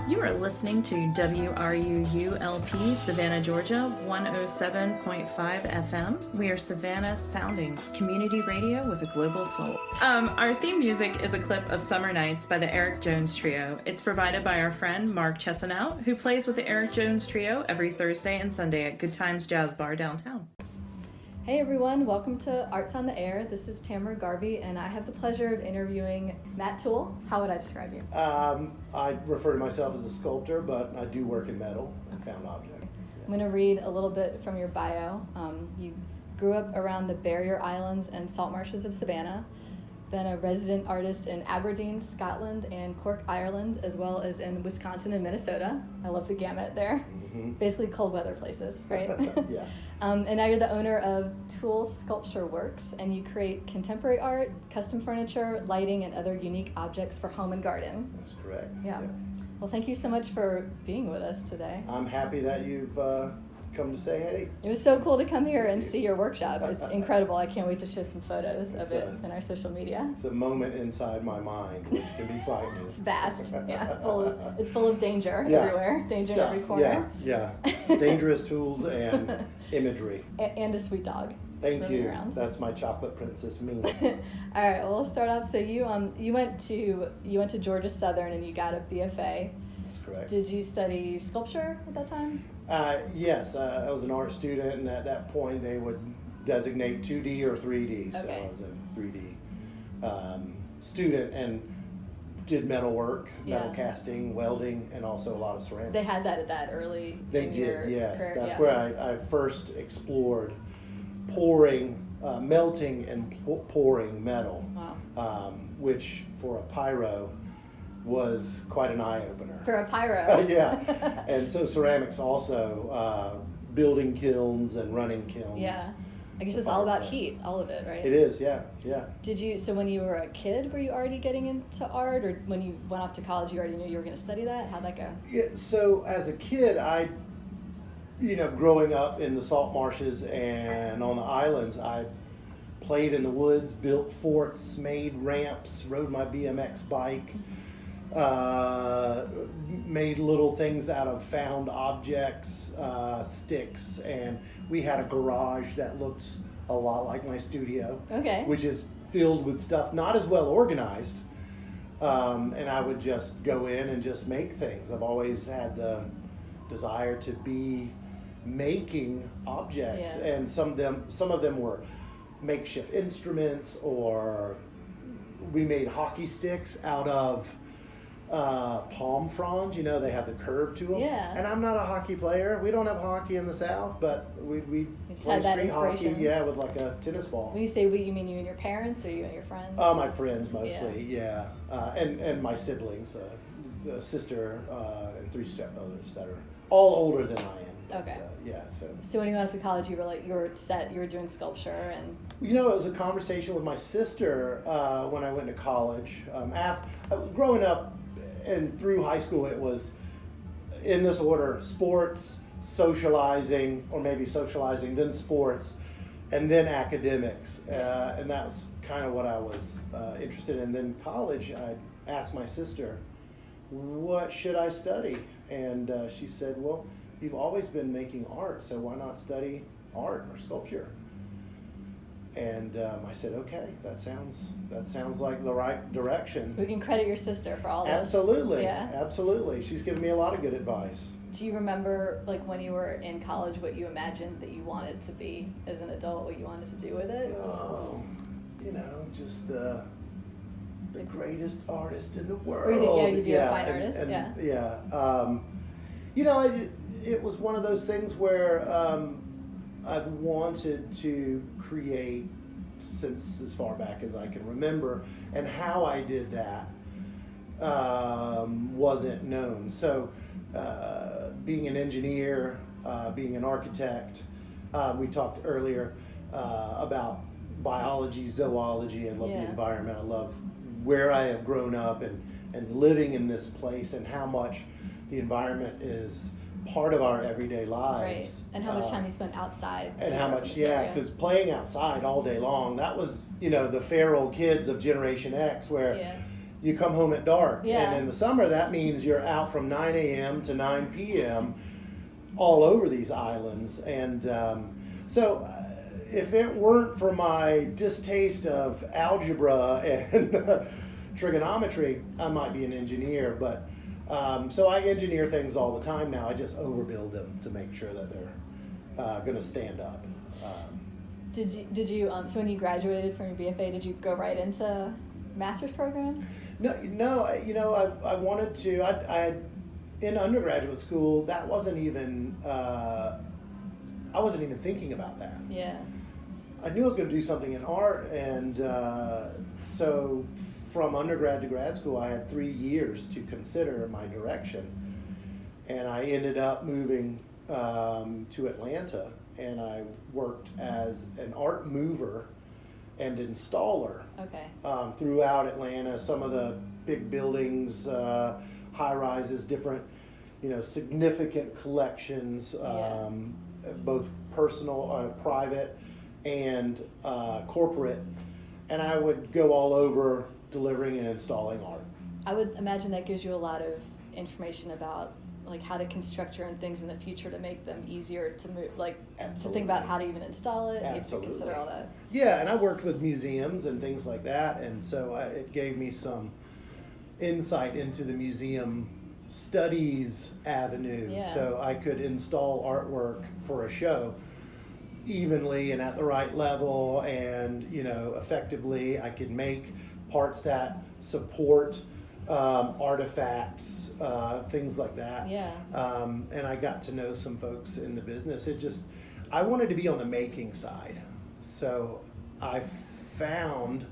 You are listening to WRUU-LP, Savannah, Georgia, 107.5 FM. We are Savannah Soundings, community radio with a global soul. Our theme music is a clip of Summer Nights by the Eric Jones Trio. It's provided by our friend Mark Chesanout, who plays with the Eric Jones Trio every Thursday and Sunday at Good Times Jazz Bar downtown. Hey everyone, welcome to Arts on the Air. This is Tamara Garvey, and I have the pleasure of interviewing Matt Toole. How would I describe you? I refer to myself as a sculptor, but I do work in metal and found object. I'm going to read a little bit from your bio. You grew up around the barrier islands and salt marshes of Savannah, been a resident artist in Aberdeen, Scotland, and Cork, Ireland, as well as in Wisconsin and Minnesota. I love the gamut there. Mm-hmm. Basically cold weather places, right? Yeah. And now you're the owner of Toole Sculpture Works, and you create contemporary art, custom furniture, lighting, and other unique objects for home and garden. That's correct. Yeah. Well, thank you so much for being with us today. I'm happy that you've come to say hey. It was so cool to come here and see your workshop. It's incredible. I can't wait to show some photos of it in our social media. It's a moment inside my mind, which can be frightening. It's vast, yeah. It's full of danger everywhere. Danger Stuff. in every corner. Yeah. Dangerous tools and imagery. And a sweet dog. Thank you. Around. That's my chocolate princess, me. All right. Well, we'll start off. So you went to Georgia Southern and you got a BFA. That's correct. Did you study sculpture at that time? Yes, I was an art student, and at that point they would designate 2D or 3D. Okay. So I was a 3D student and did metal work, metal casting, welding, and also a lot of ceramics. They had that at that early. They did, yes. Career. That's where I first explored melting and pouring metal. Wow. Which for a pyro was quite an eye-opener. For a pyro. Yeah. And so ceramics also, building kilns and running kilns. Yeah. I guess it's all about heat, all of it, right? It is, yeah. So when you were a kid, were you already getting into art, or when you went off to college, you already knew you were going to study that? How'd that go? Yeah, so as a kid, growing up in the salt marshes and on the islands, I played in the woods, built forts, made ramps, rode my BMX bike, made little things out of found objects, sticks, and we had a garage that looked a lot like my studio, which is filled with stuff not as well organized, and I would just go in and just make things. I've always had the desire to be making objects, and some of them were makeshift instruments, or we made hockey sticks out of palm fronds. They have the curve to them. Yeah. And I'm not a hockey player. We don't have hockey in the South, but we play street hockey, with like a tennis ball. When you say we, you mean you and your parents, or you and your friends? My friends mostly, and my siblings, a sister and 3 stepbrothers that are all older than I am. But, So when you went off to college, you were set. You were doing sculpture, and it was a conversation with my sister when I went to college. Growing up and through high school, it was in this order: sports, socializing, or maybe socializing, then sports, and then academics. And that's kind of what I was interested in. Then college, I asked my sister, what should I study? And she said, well, you've always been making art, so why not study art or sculpture? And I said, okay, that sounds like the right direction. So we can credit your sister for all this. Absolutely, absolutely. She's given me a lot of good advice. Do you remember, like, when you were in college, what you imagined that you wanted to be as an adult, what you wanted to do with it? Just the greatest artist in the world. Or you think, you'd be a fine artist? It was one of those things where I've wanted to create since as far back as I can remember, and how I did that wasn't known. So being an engineer, being an architect, we talked earlier about biology, zoology. I love the environment. I love where I have grown up and living in this place, and how much the environment is part of our everyday lives. Right. And how much time you spent outside. And how much, because playing outside all day long, that was, the feral kids of Generation X, where you come home at dark. Yeah. And in the summer, that means you're out from 9 a.m. to 9 p.m. all over these islands. And so if it weren't for my distaste of algebra and trigonometry, I might be an engineer. But so I engineer things all the time now. I just overbuild them to make sure that they're going to stand up. Did you so when you graduated from your BFA, did you go right into master's program? No. I wanted to. I in undergraduate school, that wasn't even. I wasn't even thinking about that. Yeah. I knew I was going to do something in art, and so from undergrad to grad school, I had 3 years to consider my direction, and I ended up moving to Atlanta, and I worked as an art mover and installer. Okay. Throughout Atlanta, some of the big buildings, high rises, different, significant collections, both personal, private, and corporate. And I would go all over delivering and installing art. I would imagine that gives you a lot of information about like how to construct your own things in the future to make them easier to move, like Absolutely. to think about how to even install it. Absolutely. You have to consider all that. Yeah, and I worked with museums and things like that, and so it gave me some insight into the museum studies avenue. Yeah. So I could install artwork for a show evenly and at the right level, and effectively I could make parts that support artifacts, things like that. Yeah. And I got to know some folks in the business. I wanted to be on the making side. So I found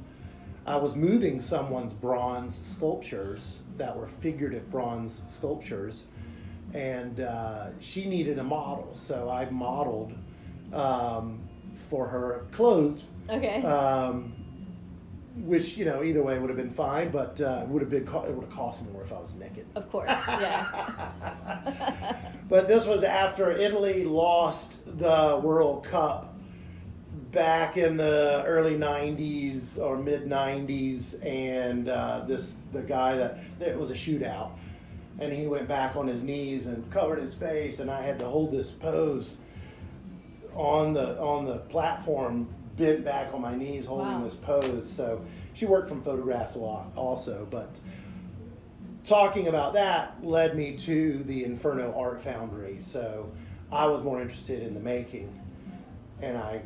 I was moving someone's bronze sculptures that were figurative bronze sculptures, and she needed a model. So I modeled for her clothes. Okay. Which either way would have been fine, but it would have cost more if I was naked. Of course, yeah. But this was after Italy lost the World Cup back in the early '90s or mid '90s, and the guy it was a shootout, and he went back on his knees and covered his face, and I had to hold this pose on the platform, bent back on my knees holding Wow. this pose. So she worked from photographs a lot also, but talking about that led me to the Inferno Art Foundry. So I was more interested in the making, and I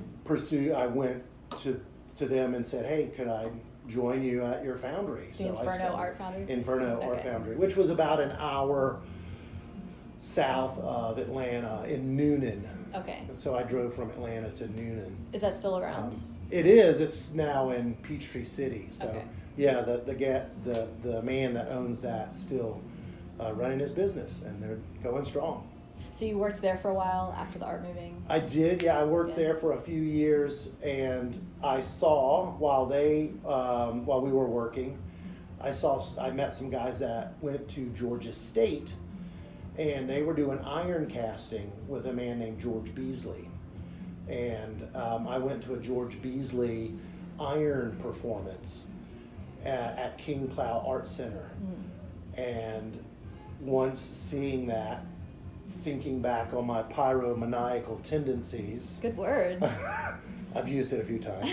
went to them and said, hey, could I join you at your foundry? The Inferno Art Foundry? Inferno Art Okay. Foundry, which was about an hour south of Atlanta in Noonan. Okay. And so I drove from Atlanta to Noonan. Is that still around? It is. It's now in Peachtree City. So Okay. yeah, the man that owns that still running his business, and they're going strong. So you worked there for a while after the art moving? I did. Yeah, I worked Yeah. there for a few years, and I saw while we were working, I met some guys that went to Georgia State, and they were doing iron casting with a man named George Beasley. And I went to a George Beasley iron performance at King Cloud Art Center. And once seeing that, thinking back on my pyromaniacal tendencies, Good word. I've used it a few times,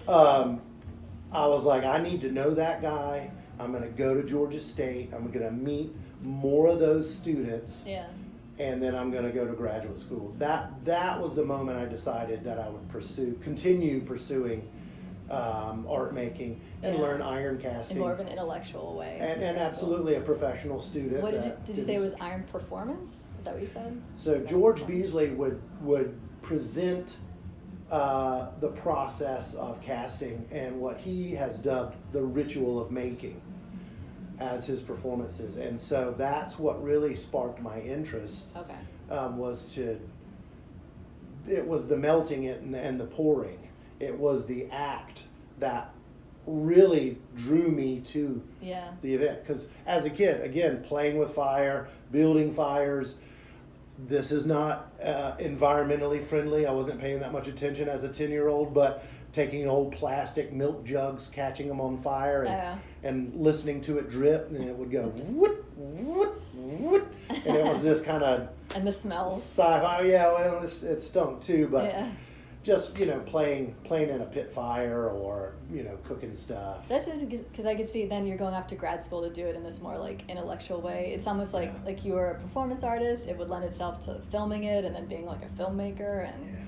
I was like, I need to know that guy. I'm going to go to Georgia State. I'm going to meet more of those students. Yeah. And then I'm going to go to graduate school. That was the moment I decided that I would continue pursuing art making and Yeah. learn iron casting. In more of an intellectual way. and That's absolutely a professional student. What that did you say it was iron performance? Is that what you said? So George Beasley would present the process of casting and what he has dubbed the ritual of making as his performances, and so that's what really sparked my interest. Okay. It was the melting it and the pouring. It was the act that really drew me to Yeah. the event, because as a kid, again, playing with fire, building fires, this is not environmentally friendly. I wasn't paying that much attention as a 10-year-old, but taking old plastic milk jugs, catching them on fire, and listening to it drip, and it would go whoop, whoop, whoop, and it was this kind of and the smells. Sci-fi, yeah. Well, it stunk too, but just playing in a pit fire or cooking stuff. That's because I could see then you're going off to grad school to do it in this more like intellectual way. It's almost like you were a performance artist. It would lend itself to filming it and then being like a filmmaker and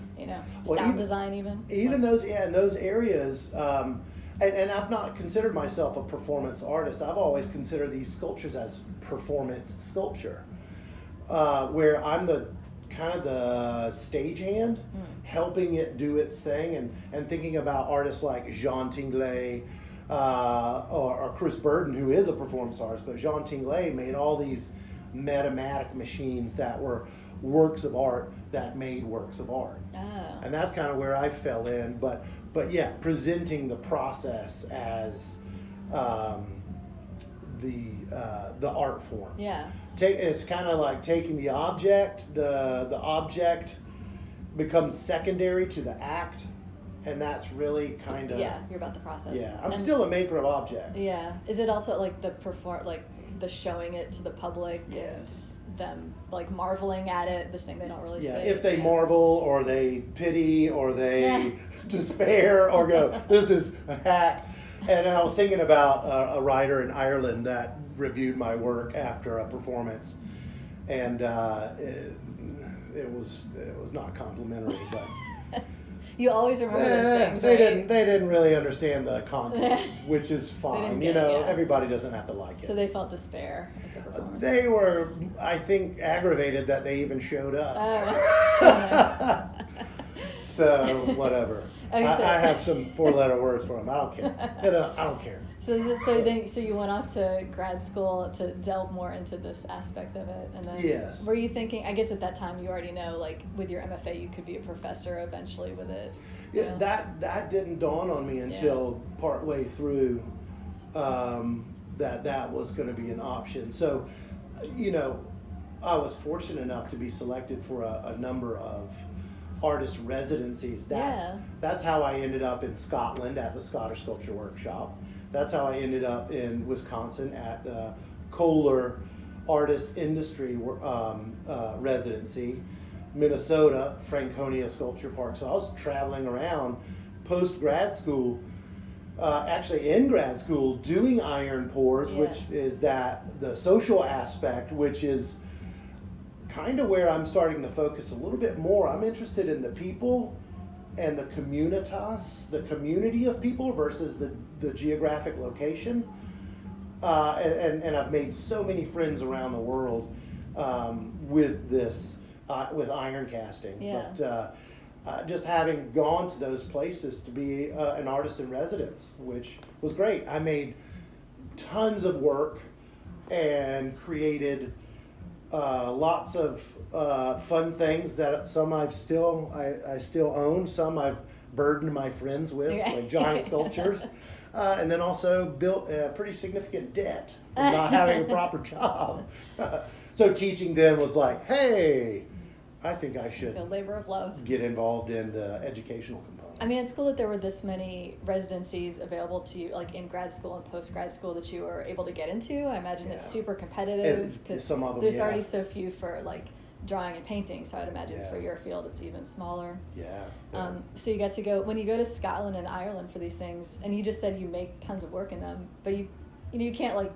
sound design even. Even those in those areas. And I've not considered myself a performance artist. I've always considered these sculptures as performance sculpture, where I'm the kind of the stagehand, helping it do its thing, and thinking about artists like Jean Tingley or Chris Burden, who is a performance artist, but Jean Tingley made all these metamatic machines that were works of art that made works of art. And that's kind of where I fell in, but yeah, presenting the process as the art form. Yeah. It's kind of like taking the object, the object becomes secondary to the act, and that's really kind of you're about the process. Yeah, I'm still a maker of objects. Yeah. Is it also like the showing it to the public? Yes. Them like marveling at it, this thing they don't really see. If they marvel or they pity or they despair or go, this is a hack. And I was thinking about a writer in Ireland that reviewed my work after a performance, and it was not complimentary, but you always remember those things. They right? didn't really understand the context, which is fine. Everybody doesn't have to like it. So they felt despair at the performance. They were, I think, aggravated that they even showed up. So whatever. I have some 4-letter words for them. I don't care. I don't care. So you went off to grad school to delve more into this aspect of it, and then yes. Were you thinking? I guess at that time you already know, like with your MFA, you could be a professor eventually with it. Yeah, that didn't dawn on me until partway through that was going to be an option. So, I was fortunate enough to be selected for a number of artist residencies. That's how I ended up in Scotland at the Toole Sculpture Workshop. That's how I ended up in Wisconsin at the Kohler Artist Industry residency. Minnesota, Franconia Sculpture Park. So I was traveling around post-grad school, actually in grad school, doing iron pours, which is the social aspect, which is kind of where I'm starting to focus a little bit more. I'm interested in the people and the communitas, the community of people versus the geographic location. And I've made so many friends around the world with this, with iron casting. Yeah. But just having gone to those places to be an artist in residence, which was great. I made tons of work and created lots of fun things that some I still own, some I've burdened my friends with, like giant sculptures, and then also built a pretty significant debt from not having a proper job. So teaching them was like, hey, I think I should a labor of love. Get involved in the educational component. I mean, it's cool that there were this many residencies available to you, like in grad school and post-grad school, that you were able to get into. I imagine it's super competitive because there's already so few for like drawing and painting. So I'd imagine for your field, it's even smaller. Yeah. So you got to go, when you go to Scotland and Ireland for these things, and you just said you make tons of work in them, but you can't like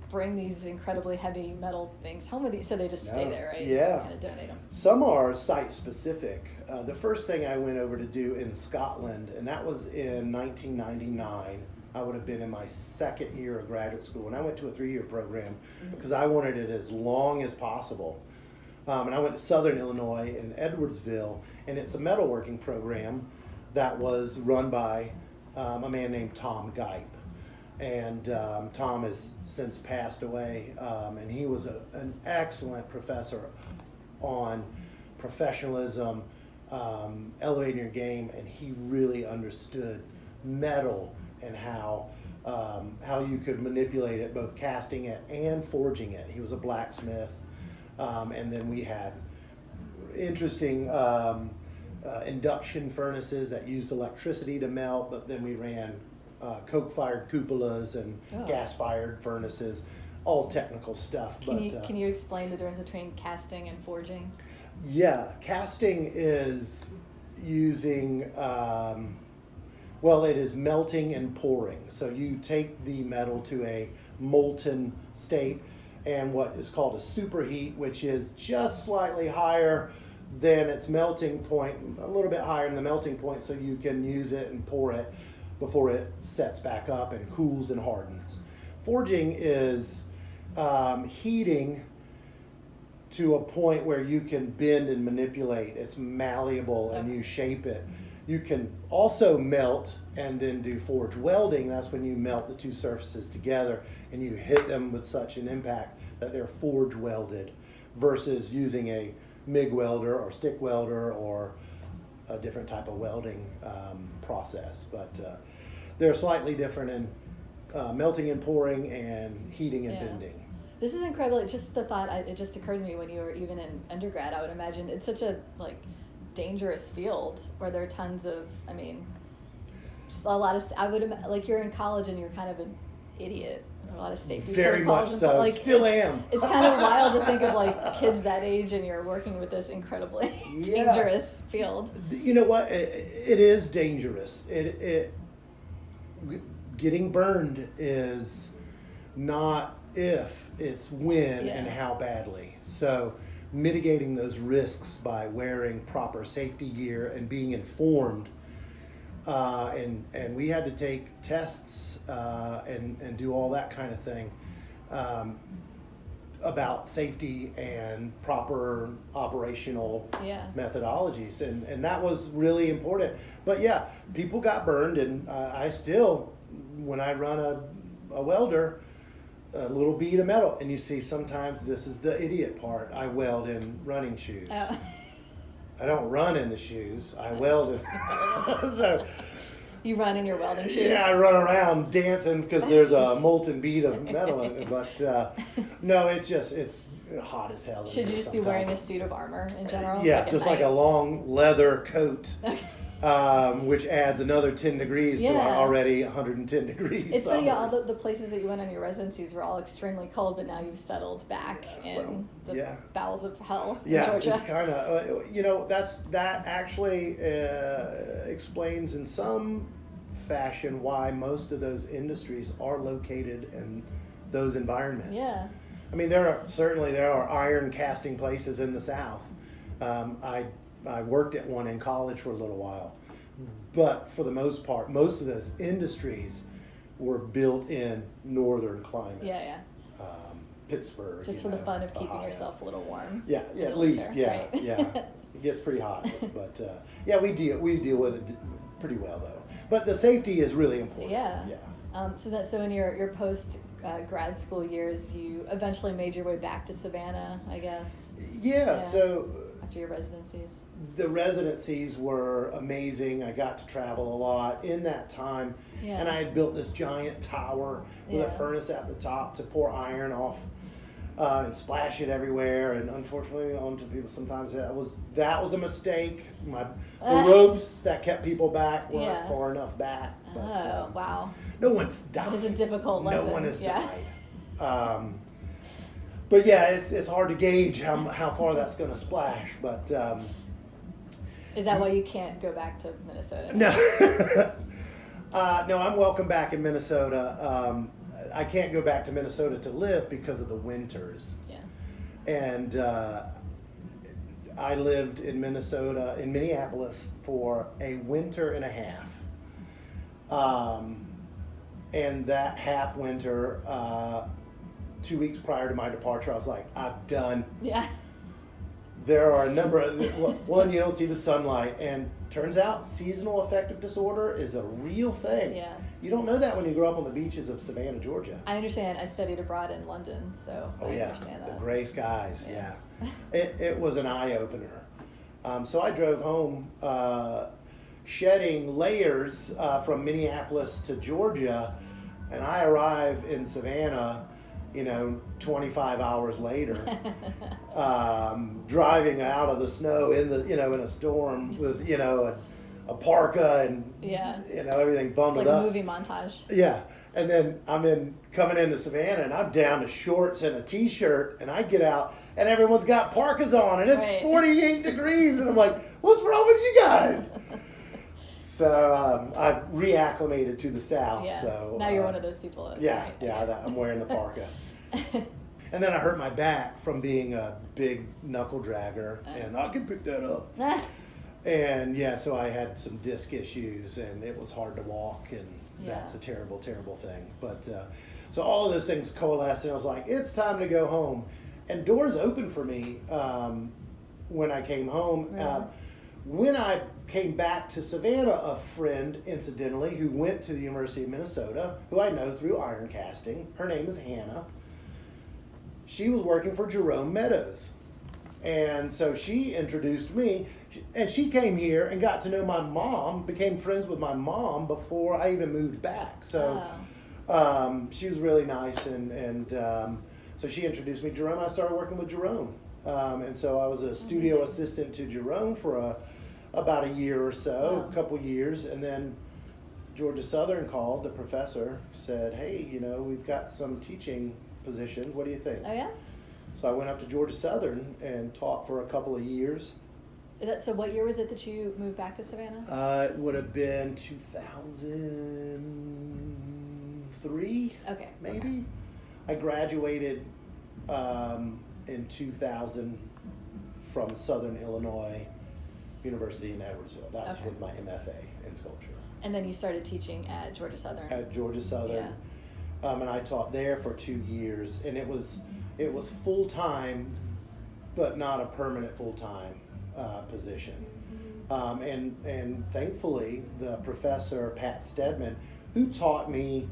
bring these incredibly heavy metal things home with you, so they just stay there, right? Yeah. You kind of donate them. Some are site specific. The first thing I went over to do in Scotland, and that was in 1999. I would have been in my second year of graduate school, and I went to a 3-year program because I wanted it as long as possible. And I went to Southern Illinois in Edwardsville, and it's a metalworking program that was run by a man named Tom Gipe. And Tom has since passed away, and he was an excellent professor on professionalism, elevating your game, and he really understood metal and how you could manipulate it, both casting it and forging it. He was a blacksmith, and then we had interesting induction furnaces that used electricity to melt, but then we ran coke-fired cupolas and gas-fired furnaces, all technical stuff. Can you explain the difference between casting and forging? Yeah, casting is using, it is melting and pouring. So you take the metal to a molten state and what is called a superheat, which is just slightly higher than its melting point, a little bit higher than the melting point, so you can use it and pour it before it sets back up and cools and hardens. Forging is heating to a point where you can bend and manipulate. It's malleable and you shape it. You can also melt and then do forge welding. That's when you melt the two surfaces together and you hit them with such an impact that they're forge welded, versus using a MIG welder or stick welder or a different type of welding process. But they're slightly different in melting and pouring and heating and bending. This is incredible. Just the thought, it just occurred to me when you were even in undergrad, I would imagine it's such a dangerous field where there are tons of, just a lot of, you're in college and you're kind of an idiot. There's a lot of safety Very much protocols, so. But, Still am. It's kind of wild to think of kids that age and you're working with this incredibly dangerous field. You know what? It is dangerous. Getting burned is not if, it's when and how badly. So mitigating those risks by wearing proper safety gear and being informed. And we had to take tests and do all that kind of thing about safety and proper operational methodologies. And that was really important. But yeah, people got burned, and I still, when I run a welder, a little bead of metal, and you see sometimes this is the idiot part. I weld in running shoes. Oh. I don't run in the shoes. I weld in. So you run in your welding shoes? Yeah, I run around dancing because there's a molten bead of metal in it. But no, it's hot as hell. Should you just be wearing a suit of armor in general? Yeah, just like a long leather coat. Which adds another 10 degrees to our already 110 degrees. It's funny, all the places that you went on your residencies were all extremely cold, but now you've settled back in the bowels of hell in Georgia. It's kind of, that actually explains in some fashion why most of those industries are located in those environments. Yeah. There are iron casting places in the South. I worked at one in college for a little while, but for the most part, most of those industries were built in northern climates. Pittsburgh. Just for the fun of keeping yourself a little warm. Yeah, at least, right? It gets pretty hot, but we deal with it pretty well though. But the safety is really important. So in your post grad school years, you eventually made your way back to Savannah, I guess. So after your residencies. The residencies were amazing. I got to travel a lot in that time. And I had built this giant tower with a furnace at the top to pour iron off and splash it everywhere. And unfortunately, onto people sometimes that was a mistake. The ropes that kept people back weren't far enough back. But, wow. No one's died. It was a difficult lesson. No one has died. But it's hard to gauge how far that's going to splash. But is that why you can't go back to Minnesota? No. No, I'm welcome back in Minnesota. I can't go back to Minnesota to live because of the winters. And I lived in Minneapolis for a winter and a half. And that half winter, 2 weeks prior to my departure, I was like, I'm done. There are a number of, one, you don't see the sunlight, and turns out seasonal affective disorder is a real thing. You don't know that when you grow up on the beaches of Savannah, Georgia. I understand. I studied abroad in London, so I understand that. The gray skies, It was an eye-opener. So I drove home shedding layers from Minneapolis to Georgia, and I arrive in Savannah 25 hours later, driving out of the snow in a storm with, a parka and, everything bundled It's like up. a movie montage. Yeah. And then coming into Savannah, and I'm down to shorts and a t-shirt, and I get out and everyone's got parkas on and it's 48 degrees, and I'm like, what's wrong with you guys? So I've reacclimated to the South. Yeah. So now you're one of those people. Yeah, I'm wearing the parka. And then I hurt my back from being a big knuckle dragger, and I can pick that up. And so I had some disc issues, and it was hard to walk, and that's a terrible, terrible thing. But so all of those things coalesced, and I was like, it's time to go home. And doors opened for me when I came home. Really? When I came back to Savannah, a friend, incidentally, who went to the University of Minnesota, who I know through iron casting, her name is Hannah. She was working for Jerome Meadows. And so she introduced me, and she came here and got to know my mom, became friends with my mom before I even moved back. So she was really nice, and so she introduced me to Jerome. I started working with Jerome. And so I was a studio assistant to Jerome for about a year or so, a couple years, and then Georgia Southern called, the professor, said, hey, we've got some teaching positions. What do you think? Oh, yeah? So I went up to Georgia Southern and taught for a couple of years. So what year was it that you moved back to Savannah? It would have been 2003, maybe. Okay. I graduated in 2000 from Southern Illinois University in Edwardsville. That was with my MFA in sculpture. And then you started teaching at Georgia Southern. At Georgia Southern, and I taught there for 2 years, and it was full time, but not a permanent full time position. And thankfully, the professor Pat Stedman, who taught me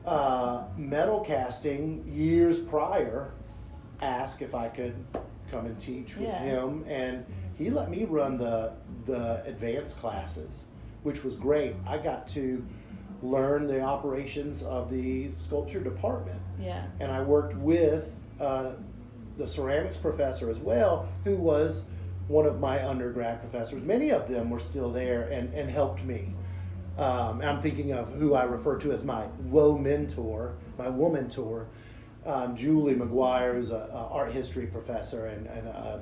metal casting years prior, asked if I could come and teach with him, and he let me run the advanced classes, which was great. I got to learn the operations of the sculpture department. Yeah. And I worked with the ceramics professor as well, who was one of my undergrad professors. Many of them were still there and helped me. I'm thinking of who I refer to as my mentor, my womentor, Julie McGuire, who's an art history professor and a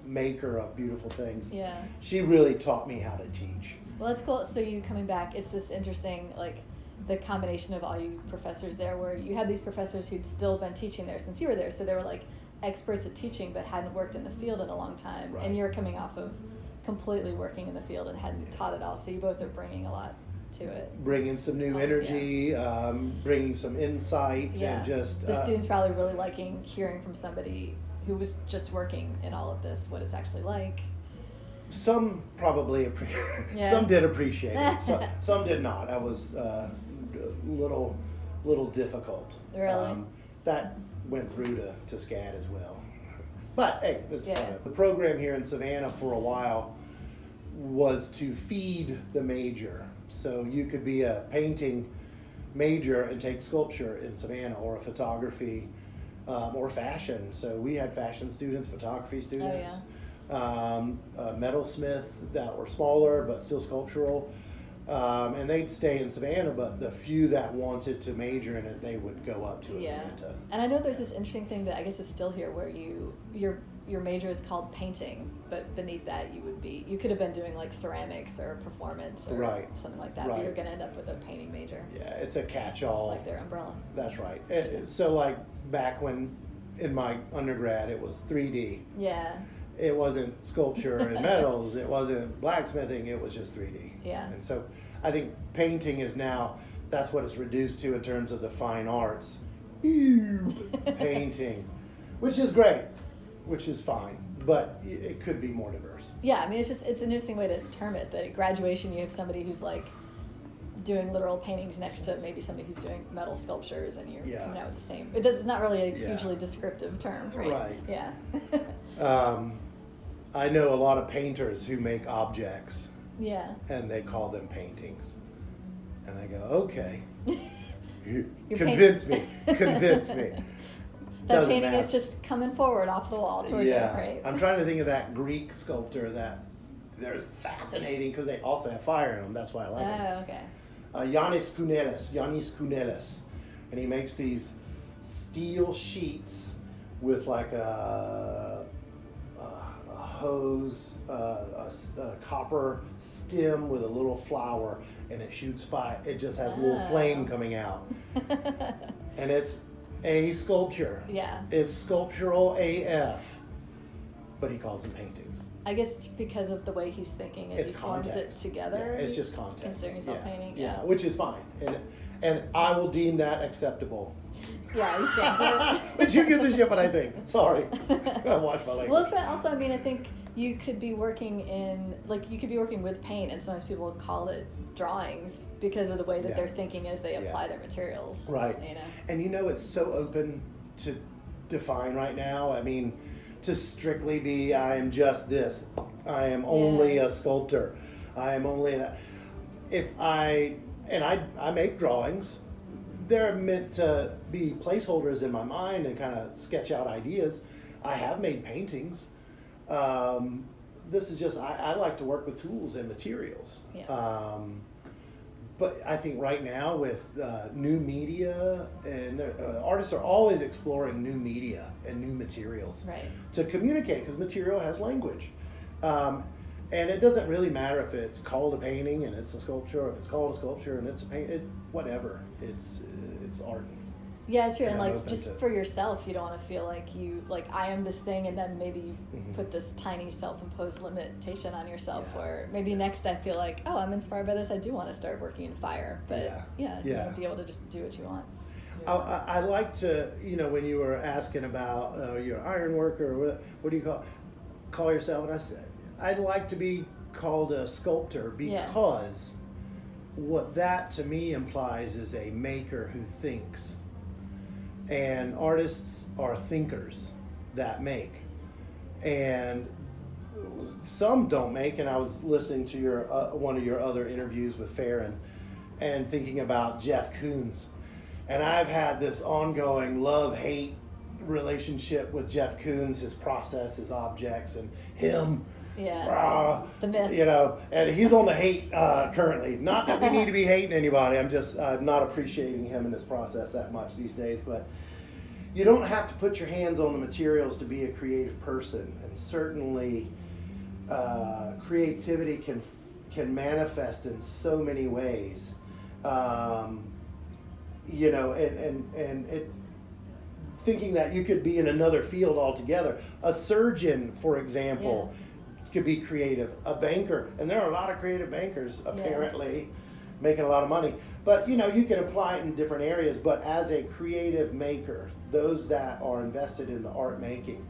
maker of beautiful things. Yeah. She really taught me how to teach. Well, that's cool. So you coming back, it's this interesting, like, the combination of all you professors there, where you had these professors who'd still been teaching there since you were there, so they were like experts at teaching but hadn't worked in the field in a long time. Right. And you're coming off of completely working in the field and hadn't taught it all, so you both are bringing a lot to it. Bringing some new energy, bringing some insight, and just... the students probably really liking hearing from somebody who was just working in all of this, what it's actually like. Some probably some did appreciate it. Some did not. That was little difficult. Really? That went through to SCAD as well. But hey, the program here in Savannah for a while was to feed the major. So you could be a painting major and take sculpture in Savannah, or a photography, or fashion. So we had fashion students, photography students. Oh, yeah. Metalsmith that were smaller but still sculptural, and they'd stay in Savannah, but the few that wanted to major in it, they would go up to Atlanta. And I know there's this interesting thing that I guess is still here, where your major is called painting, but beneath that you could have been doing like ceramics or performance or something like that, but you're going to end up with a painting major. Yeah, it's a catch-all. Like their umbrella. That's right. So like back when in my undergrad it was 3D. Yeah. It wasn't sculpture and metals, it wasn't blacksmithing, it was just 3D. Yeah. And so I think painting is now, that's what it's reduced to in terms of the fine arts. Painting, which is great, which is fine, but it could be more diverse. Yeah, I mean, it's an interesting way to term it, that at graduation you have somebody who's like doing literal paintings next to maybe somebody who's doing metal sculptures, and you're coming out with the same. It's not really a hugely descriptive term, right? Right. Yeah. I know a lot of painters who make objects. Yeah. And they call them paintings. And I go, okay. Convince me. That painting is just coming forward off the wall towards you, right? I'm trying to think of that Greek sculptor that there's fascinating because they also have fire in them. That's why I like them. Oh, okay. Yanis Kounelis, and he makes these steel sheets with like a hose, a copper stem with a little flower, and it shoots fire. It just has a little flame coming out, and it's a sculpture. Yeah. It's sculptural AF, but he calls them paintings. I guess because of the way he's thinking as he forms it together. Yeah, it's just context. Considering yourself painting. Yeah, which is fine, and I will deem that acceptable. Yeah, you stand to it. But you gives a shit what I think. Sorry, I watch my language. Well, it's also, I mean, I think you could be working with paint, and sometimes people call it drawings because of the way that they're thinking as they apply their materials. Right. You know. And it's so open to define right now. I mean, to strictly be, I am just this. I am only a sculptor. I am only that. I make drawings. They're meant to be placeholders in my mind and kind of sketch out ideas. I have made paintings. This is just, I like to work with tools and materials. Yeah. But I think right now with new media, and artists are always exploring new media and new materials to communicate, because material has language. And it doesn't really matter if it's called a painting and it's a sculpture, or if it's called a sculpture and it's a paint, whatever. It's art. Yeah, it's true. And like, just for yourself, you don't want to feel like I am this thing, and then maybe you put this tiny self-imposed limitation on yourself, where maybe next I feel like, oh, I'm inspired by this, I do want to start working in fire. But you want to be able to just do what you want. I like to, when you were asking about you're an iron worker, or what do you call yourself? And I said, I'd like to be called a sculptor, because what that to me implies is a maker who thinks. And artists are thinkers that make. And some don't make, and I was listening to your one of your other interviews with Farron and thinking about Jeff Koons. And I've had this ongoing love-hate relationship with Jeff Koons, his process, his objects, and him. Yeah, the myth. And he's on the hate currently. Not that we need to be hating anybody. I'm just not appreciating him and his process that much these days. But you don't have to put your hands on the materials to be a creative person. And certainly, creativity can manifest in so many ways. And it. Thinking that you could be in another field altogether. A surgeon, for example. Yeah. Could be creative. A banker, and there are a lot of creative bankers apparently making a lot of money. But you can apply it in different areas. But as a creative maker, those that are invested in the art making,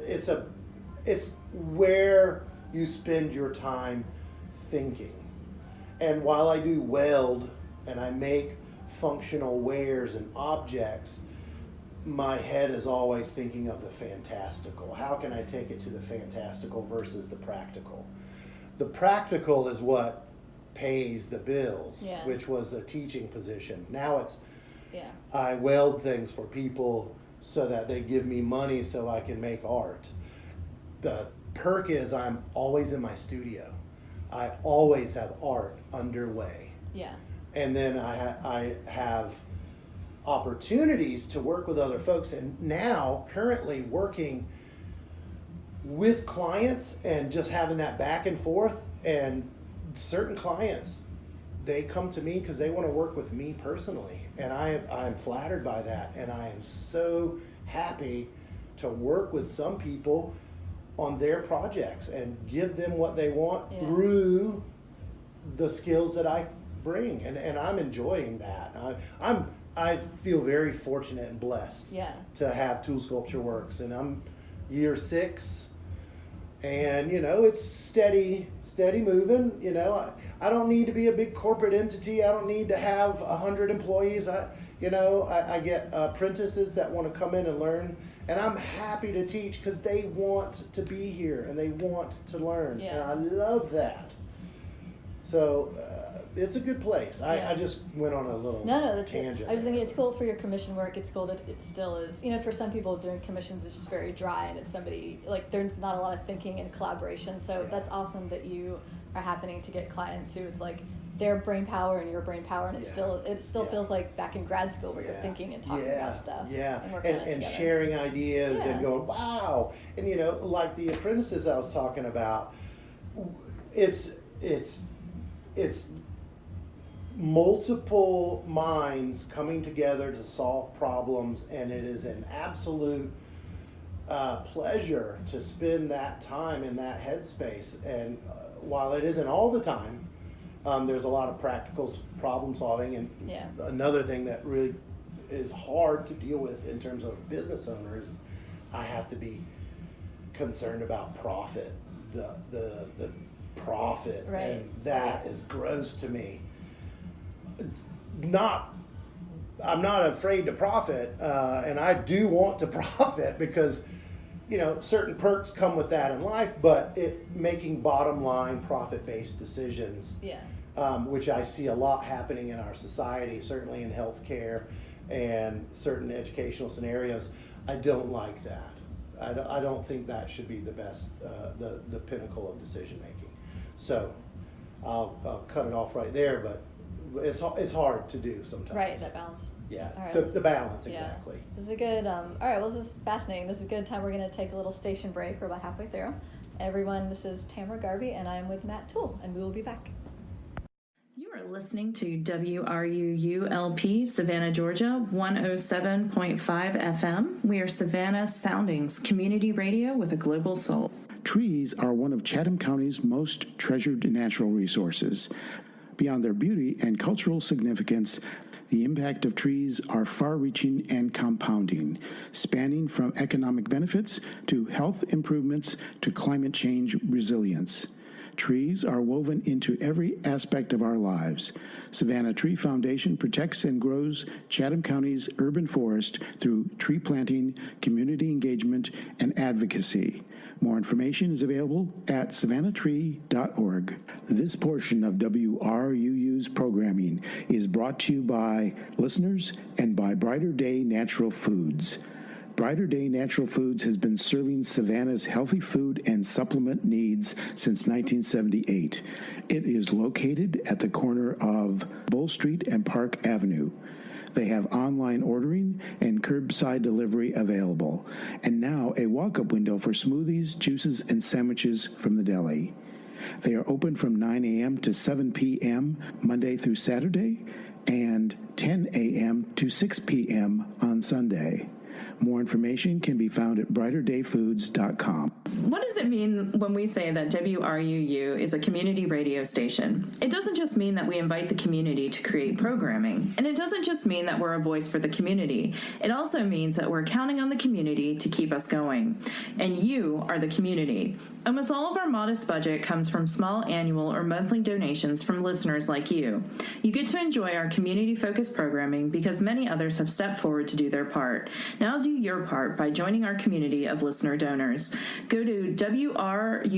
it's where you spend your time thinking. And while I do weld and I make functional wares and objects, my head is always thinking of the fantastical. How can I take it to the fantastical versus the practical? The practical is what pays the bills, which was a teaching position. Now it's, I weld things for people so that they give me money so I can make art. The perk is I'm always in my studio. I always have art underway. Yeah. And then I have opportunities to work with other folks, and now currently working with clients and just having that back and forth. And certain clients, they come to me because they want to work with me personally, and I'm flattered by that, and I am so happy to work with some people on their projects and give them what they want through the skills that I bring, and I'm enjoying that. I feel very fortunate and blessed to have Toole Sculpture Works, and I'm year 6, and it's steady moving. I don't need to be a big corporate entity. I don't need to have 100 employees. I get apprentices that want to come in and learn, and I'm happy to teach because they want to be here and they want to learn, and I love that. So it's a good place. I just went on a little That's tangent. I was thinking it's cool for your commission work. It's cool that it still is. You know, for some people doing commissions, it's just very dry, and it's somebody like there's not a lot of thinking and collaboration. So that's awesome that you are happening to get clients who it's like their brain power and your brain power, and it still feels like back in grad school where you're thinking and talking about stuff. And working on it and together. sharing ideas and going, wow. And you know, like the apprentices I was talking about, it's multiple minds coming together to solve problems, and it is an absolute pleasure to spend that time in that headspace. And while it isn't all the time, there's a lot of practical problem solving, and another thing that really is hard to deal with in terms of business owners, I have to be concerned about profit, the profit, and that is gross to me. I'm not afraid to profit, and I do want to profit because, you know, certain perks come with that in life, but making bottom line profit-based decisions, which I see a lot happening in our society, certainly in healthcare and certain educational scenarios, I don't like that. I don't think that should be the best, the pinnacle of decision making. So I'll cut it off right there, but it's hard to do sometimes. Right, that balance. Yeah, Right. the balance, exactly. This is a good, all right, well, this is fascinating. This is a good time. We're going to take a little station break. We're about halfway through. Everyone, this is Tamara Garvey, and I am with Matt Toole, and we will be back. You are listening to WRUU-LP, Savannah, Georgia, 107.5 FM. We are Savannah Soundings, community radio with a global soul. Trees are one of Chatham County's most treasured natural resources. Beyond their beauty and cultural significance, the impact of trees are far-reaching and compounding, spanning from economic benefits to health improvements to climate change resilience. Trees are woven into every aspect of our lives. Savannah Tree Foundation protects and grows Chatham County's urban forest through tree planting, community engagement, and advocacy. More information is available at savannahtree.org. This portion of WRUU's programming is brought to you by listeners and by Brighter Day Natural Foods. Brighter Day Natural Foods has been serving Savannah's healthy food and supplement needs since 1978. It is located at the corner of Bull Street and Park Avenue. They have online ordering and curbside delivery available, and now a walk-up window for smoothies, juices, and sandwiches from the deli. They are open from 9 a.m. to 7 p.m. Monday through Saturday, and 10 a.m. to 6 p.m. on Sunday. More information can be found at brighterdayfoods.com. What does it mean when we say that WRUU is a community radio station? It doesn't just mean that we invite the community to create programming, and it doesn't just mean that we're a voice for the community. It also means that we're counting on the community to keep us going, and you are the community. Almost all of our modest budget comes from small annual or monthly donations from listeners like you. You get to enjoy our community-focused programming because many others have stepped forward to do their part. Now do your part by joining our community of listener donors. Go to WRUU.org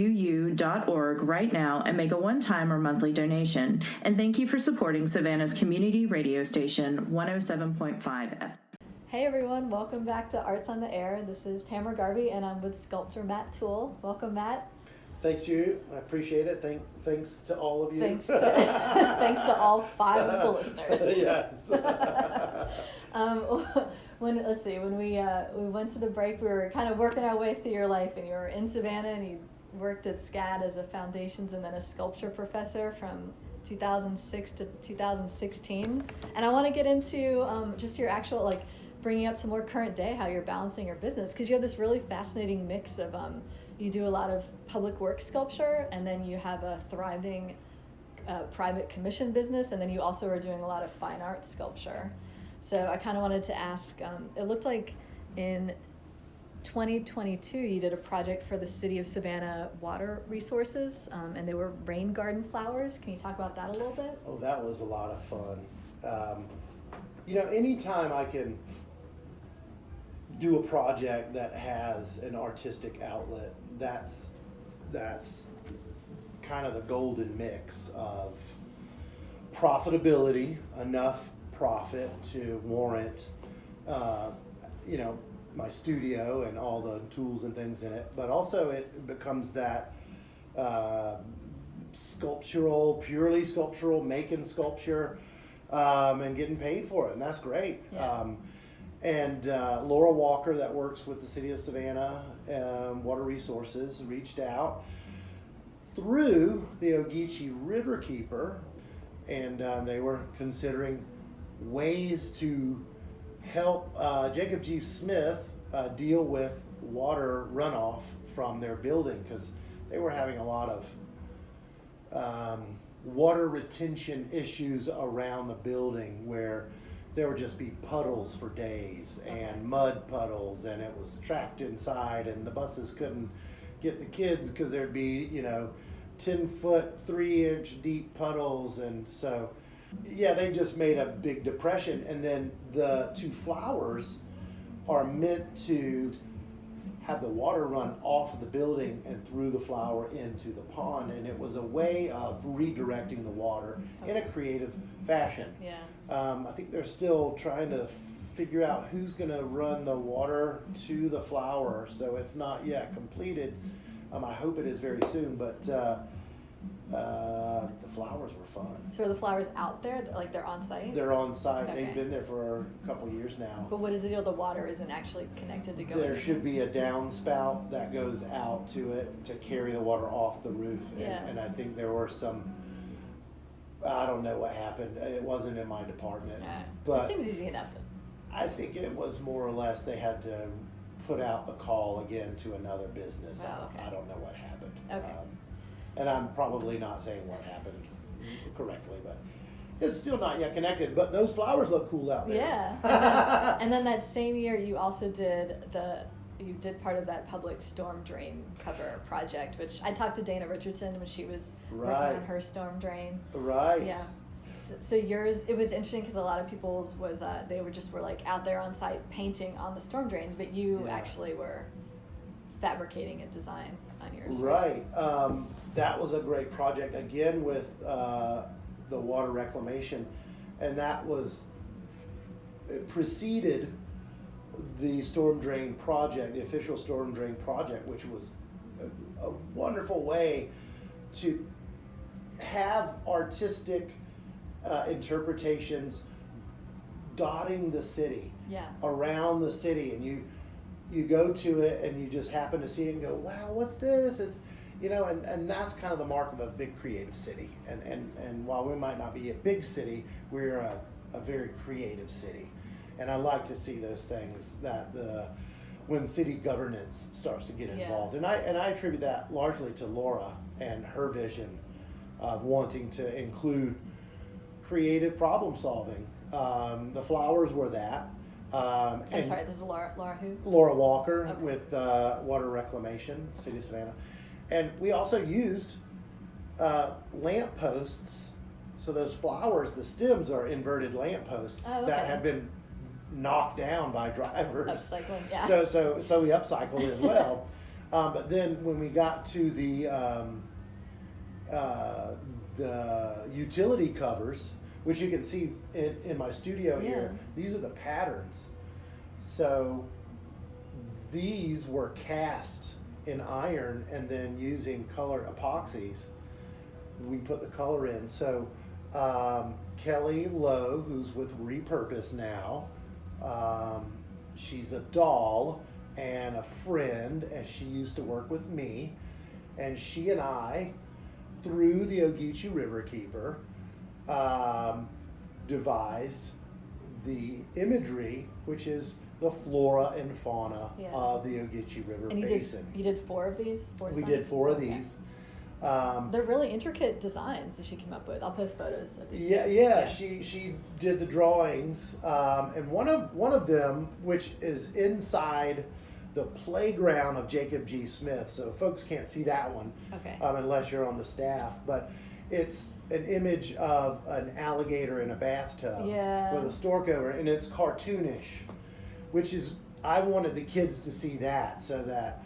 right now and make a one-time or monthly donation. And thank you for supporting Savannah's community radio station, 107.5 FM. Hey everyone, welcome back to Arts on the Air. This is Tamara Garvey, and I'm with sculptor Matt Toole. Welcome, Matt. Thanks, you. I appreciate it. Thanks to all of you. Thanks to all 5 of the listeners. Yes. When we went to the break, we were kind of working our way through your life, and you were in Savannah, and you worked at SCAD as a foundations and then a sculpture professor from 2006 to 2016. And I want to get into just your actual, like, bringing up some more current day, how you're balancing your business, because you have this really fascinating mix of you do a lot of public works sculpture, and then you have a thriving private commission business, and then you also are doing a lot of fine art sculpture. So I kind of wanted to ask, it looked like in 2022 you did a project for the City of Savannah Water Resources, and they were rain garden flowers. Can you talk about that a little bit? Oh, that was a lot of fun. Anytime I can do a project that has an artistic outlet, that's kind of the golden mix of profitability, enough profit to warrant, my studio and all the tools and things in it, but also it becomes that purely sculptural, making sculpture and getting paid for it, and that's great. Yeah. And Laura Walker, that works with the city of Savannah, Water Resources, reached out through the Ogeechee Riverkeeper, and they were considering ways to help Jacob G. Smith deal with water runoff from their building, because they were having a lot of water retention issues around the building, where there would just be puddles for days and mud puddles, and it was trapped inside, and the buses couldn't get the kids because there'd be 10-foot 3-inch deep puddles. And so they just made a big depression. And then the two flowers are meant to have the water run off of the building and through the flower into the pond, and it was a way of redirecting the water in a creative fashion. Yeah. I think they're still trying to figure out who's going to run the water to the flower, so it's not yet completed. I hope it is very soon, but the flowers were fun. So are the flowers out there, like they're on site? They're on site. Okay. They've been there for a couple of years now. But what is the deal? The water isn't actually connected to go There in? should be a downspout that goes out to it to carry the water off the roof. And I think there were some, I don't know what happened. It wasn't in my department. But it seems easy enough to. I think it was more or less they had to put out the call again to another business. Oh, okay. I don't know what happened. Okay. And I'm probably not saying what happened correctly, but it's still not yet connected. But those flowers look cool out there. Yeah. And then that same year, you also did part of that public storm drain cover project, which I talked to Dana Richardson when she was working on her storm drain. Right. Yeah. So yours, it was interesting because a lot of people's was they were like out there on site painting on the storm drains, but you actually were fabricating a design on yours. Right. That was a great project, again with the water reclamation, and it preceded the storm drain project, the official storm drain project, which was a wonderful way to have artistic interpretations dotting the city, around the city, and you go to it and you just happen to see it and go, wow, what's this? It's, and that's kind of the mark of a big creative city. And while we might not be a big city, we're a very creative city. And I like to see those things when city governance starts to get involved. And I attribute that largely to Laura and her vision of wanting to include creative problem solving. The flowers were that. I'm sorry, this is Laura who? Laura Walker with Water Reclamation, City of Savannah. And we also used lamp posts. So those flowers, the stems are inverted lamp posts that have been knocked down by drivers. Upcycling, yeah. So we upcycled as well. But then when we got to the utility covers, which you can see in my studio here, these are the patterns. So these were cast in iron, and then using colored epoxies, we put the color in. So Kelly Lowe, who's with Repurpose now, she's a doll and a friend, and she used to work with me, and she and I, through the Ogeechee Riverkeeper, devised the imagery, which is the flora and fauna of the Ogeechee River Basin. You did 4 of these? We did 4 of these. They're really intricate designs that she came up with. I'll post photos of these. She did the drawings, and one of them, which is inside the playground of Jacob G. Smith, so folks can't see that one unless you're on the staff, but it's an image of an alligator in a bathtub with a stork over it, and it's cartoonish, which is, I wanted the kids to see that so that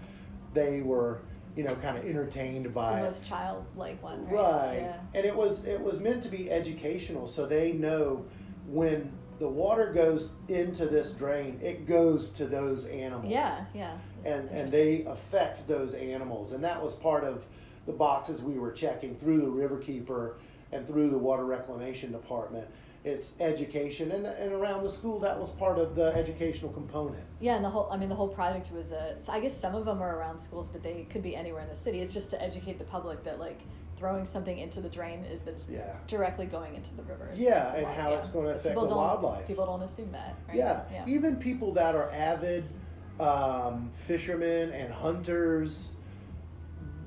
they were kind of entertained It's by the it. most childlike one, right? Right. Yeah. And it was meant to be educational, so they know when the water goes into this drain, it goes to those animals. Yeah, yeah. And they affect those animals. And that was part of the boxes we were checking through the Riverkeeper and through the Water Reclamation Department. It's education, and around the school, that was part of the educational component. Yeah, and the whole project was so I guess some of them are around schools, but they could be anywhere in the city. It's just to educate the public that like throwing something into the drain is that's directly going into the rivers. Yeah, and how it's going to affect the wildlife. People don't assume that, right? Yeah, even people that are avid fishermen and hunters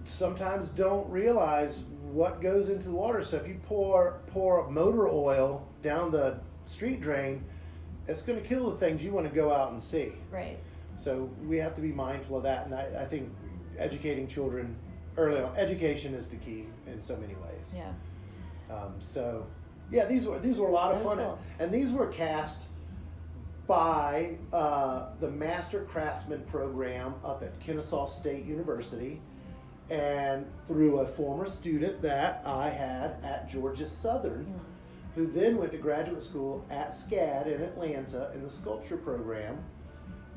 sometimes don't realize what goes into the water. So if you pour motor oil down the street drain, it's going to kill the things you want to go out and see. Right. So we have to be mindful of that, and I think educating children early on, education is the key in so many ways. Yeah. So yeah, these were a lot of fun, cool. and these were cast by the Master Craftsman program up at Kennesaw State University, and through a former student that I had at Georgia Southern, who then went to graduate school at SCAD in Atlanta in the sculpture program,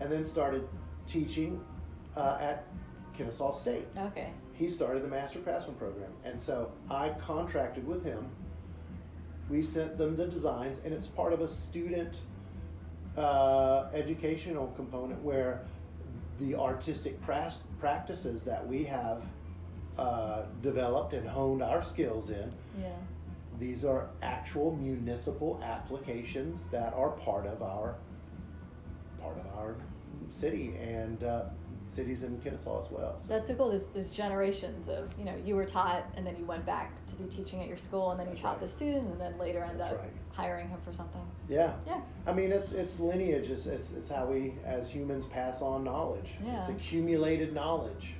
and then started teaching at Kennesaw State. Okay. He started the Master Craftsman program, and so I contracted with him. We sent them the designs, and it's part of a student educational component where the artistic practices that we have developed and honed our skills in. Yeah. These are actual municipal applications that are part of our city and cities in Kennesaw as well. So. That's so cool. There's generations of, you were taught and then you went back to be teaching at your school and then you taught the student and then later end up hiring him for something. Yeah. Yeah. I mean, it's lineage. It's how we as humans pass on knowledge. Yeah. It's accumulated knowledge.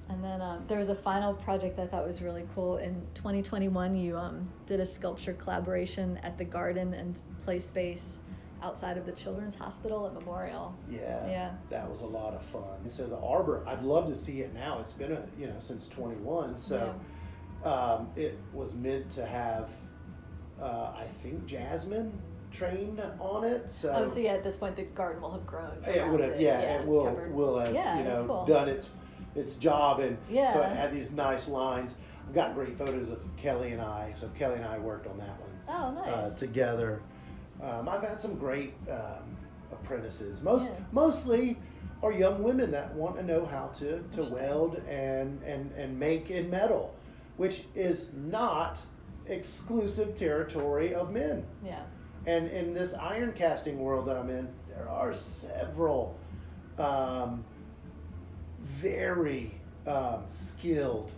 And then there was a final project that I thought was really cool. In 2021, you did a sculpture collaboration at the garden and play space outside of the Children's Hospital at Memorial. Yeah. That was a lot of fun. So the arbor, I'd love to see it now. It's been since 21. So it was meant to have, I think, Jasmine trained on it. So at this point the garden will have grown. It would have. It will have cool. done its job, and so it Yeah. had these nice lines. I've got great photos of Kelly and I. So Kelly and I worked on that one. Oh, nice. Together. I've had some great apprentices. Mostly are young women that want to know how to weld and make in metal, which is not exclusive territory of men. Yeah. And in this iron casting world that I'm in, there are several very skilled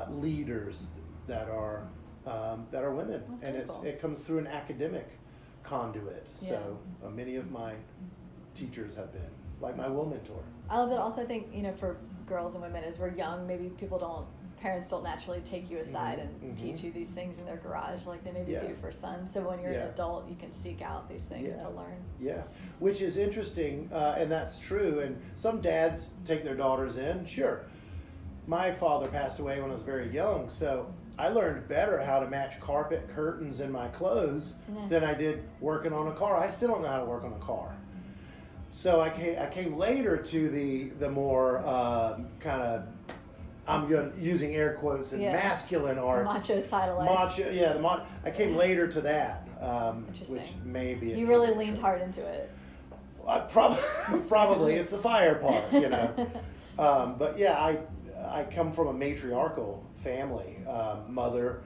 leaders that are women. That's and cool. it comes through an academic conduit. So many of my teachers have been, like my Will mentor. I love that. Also, I think for girls and women, as we're young, maybe parents don't naturally take you aside and teach you these things in their garage like they maybe do for sons. So when you're an adult, you can seek out these things to learn. Yeah, which is interesting, and that's true. And some dads take their daughters in. Sure, my father passed away when I was very young, so I learned better how to match carpet, curtains, and my clothes than I did working on a car. I still don't know how to work on a car. So I came later to the more kind of, using air quotes, and masculine arts. The macho side of life. Macho, I came later to that, which may be. You really leaned hard into it. Probably it's the fire part, but yeah, I come from a matriarchal family, mother,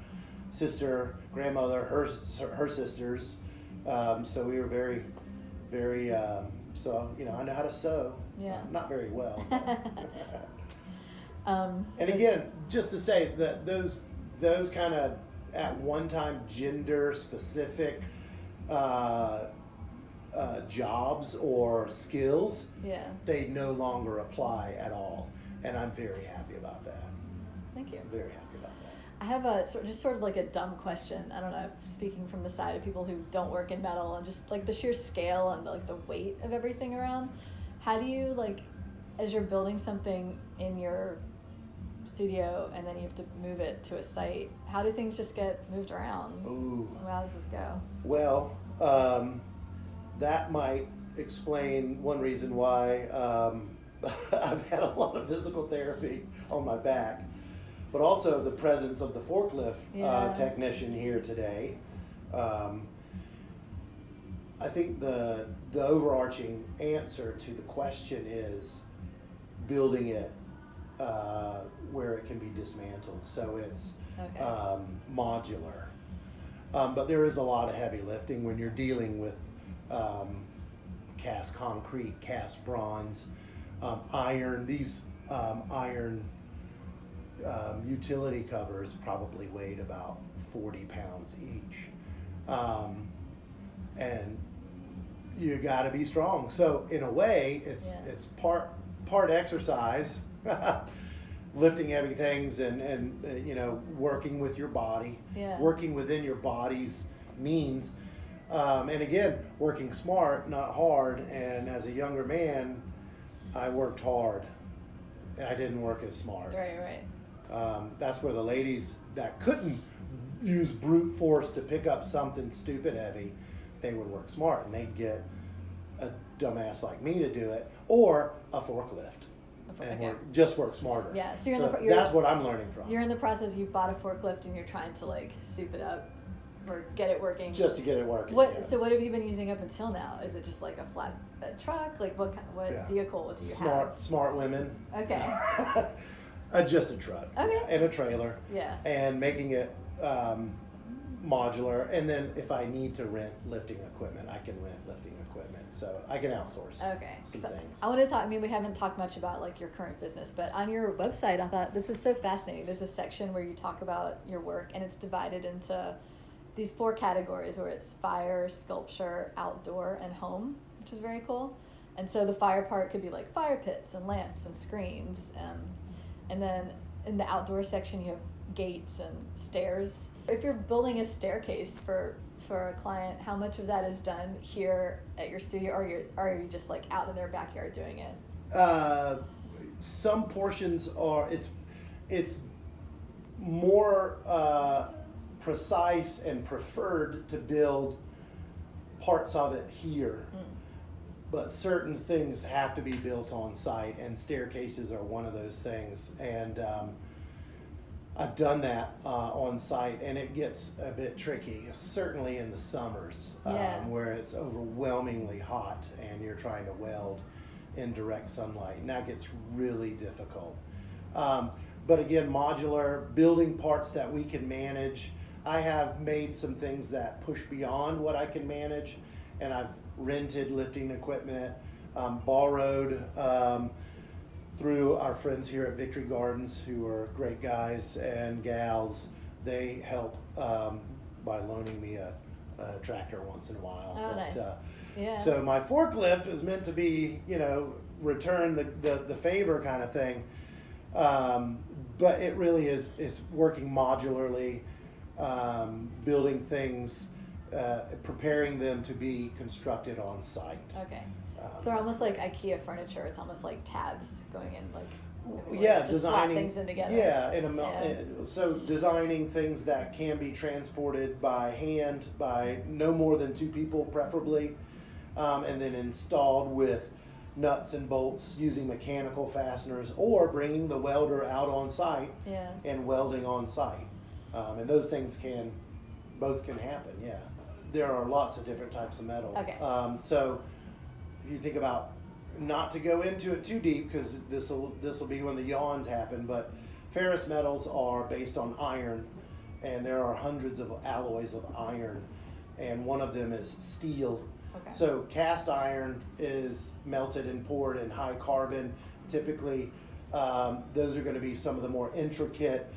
sister, grandmother, her sisters, so we were very, very, so I know how to sew, not very well. And again, just to say that those kind of at one time gender specific jobs or skills, they no longer apply at all, and I'm very happy about that. Thank you. I'm very happy about that. I have just sort of like a dumb question. I don't know, speaking from the side of people who don't work in metal and just like the sheer scale and like the weight of everything around. How do you, like, as you're building something in your studio and then you have to move it to a site. How do things just get moved around? Ooh. How does this go? Well, that might explain one reason why I've had a lot of physical therapy on my back, but also the presence of the forklift technician here today. I think the overarching answer to the question is building it where it can be dismantled, so it's modular. But there is a lot of heavy lifting when you're dealing with cast concrete, cast bronze, iron. These iron utility covers probably weighed about 40 pounds each. And you got to be strong. So in a way, it's part exercise, lifting heavy things, and working with your body, working within your body's means, and again, working smart, not hard. And as a younger man, I worked hard. I didn't work as smart. Right. That's where the ladies that couldn't use brute force to pick up something stupid heavy, they would work smart, and they'd get a dumbass like me to do it, or a forklift, and just work smarter. Yeah, so that's what I'm learning from. You're in the process. You bought a forklift and you're trying to like soup it up or get it working. Just to get it working. So what have you been using up until now? Is it just like a flatbed truck? Like what vehicle do you have? Smart women. Okay. Just a truck. Okay. And a trailer. Yeah. And making it modular, and then if I need to rent lifting equipment, I can rent lifting equipment, so I can outsource some things. I want to talk, I mean, we haven't talked much about like your current business, but on your website, I thought this is so fascinating. There's a section where you talk about your work, and it's divided into these 4 categories where it's fire, sculpture, outdoor, and home, which is very cool. And so the fire part could be like fire pits and lamps and screens, and then in the outdoor section you have gates and stairs. If you're building a staircase for a client, how much of that is done here at your studio, or are you just like out in their backyard doing it? Some portions are. It's more precise and preferred to build parts of it here, but certain things have to be built on site, and staircases are one of those things. And I've done that on site, and it gets a bit tricky, certainly in the summers, where it's overwhelmingly hot and you're trying to weld in direct sunlight, and that gets really difficult. But again, modular, building parts that we can manage. I have made some things that push beyond what I can manage, and I've rented lifting equipment, borrowed through our friends here at Victory Gardens, who are great guys and gals. They help by loaning me a tractor once in a while. Oh, nice. So my forklift was meant to be, return the favor kind of thing. But it really is working modularly, building things, preparing them to be constructed on site. Okay. So they're almost like IKEA furniture. It's almost like tabs going in, like just designing slap things in together. Yeah, so designing things that can be transported by hand by no more than 2 people, preferably, and then installed with nuts and bolts using mechanical fasteners, or bringing the welder out on site and welding on site. And those things both can happen. Yeah, there are lots of different types of metal. Okay. So if you think about, not to go into it too deep because this will be when the yawns happen, but ferrous metals are based on iron, and there are hundreds of alloys of iron, and one of them is steel. Okay. So cast iron is melted and poured in high carbon. Typically, those are going to be some of the more intricate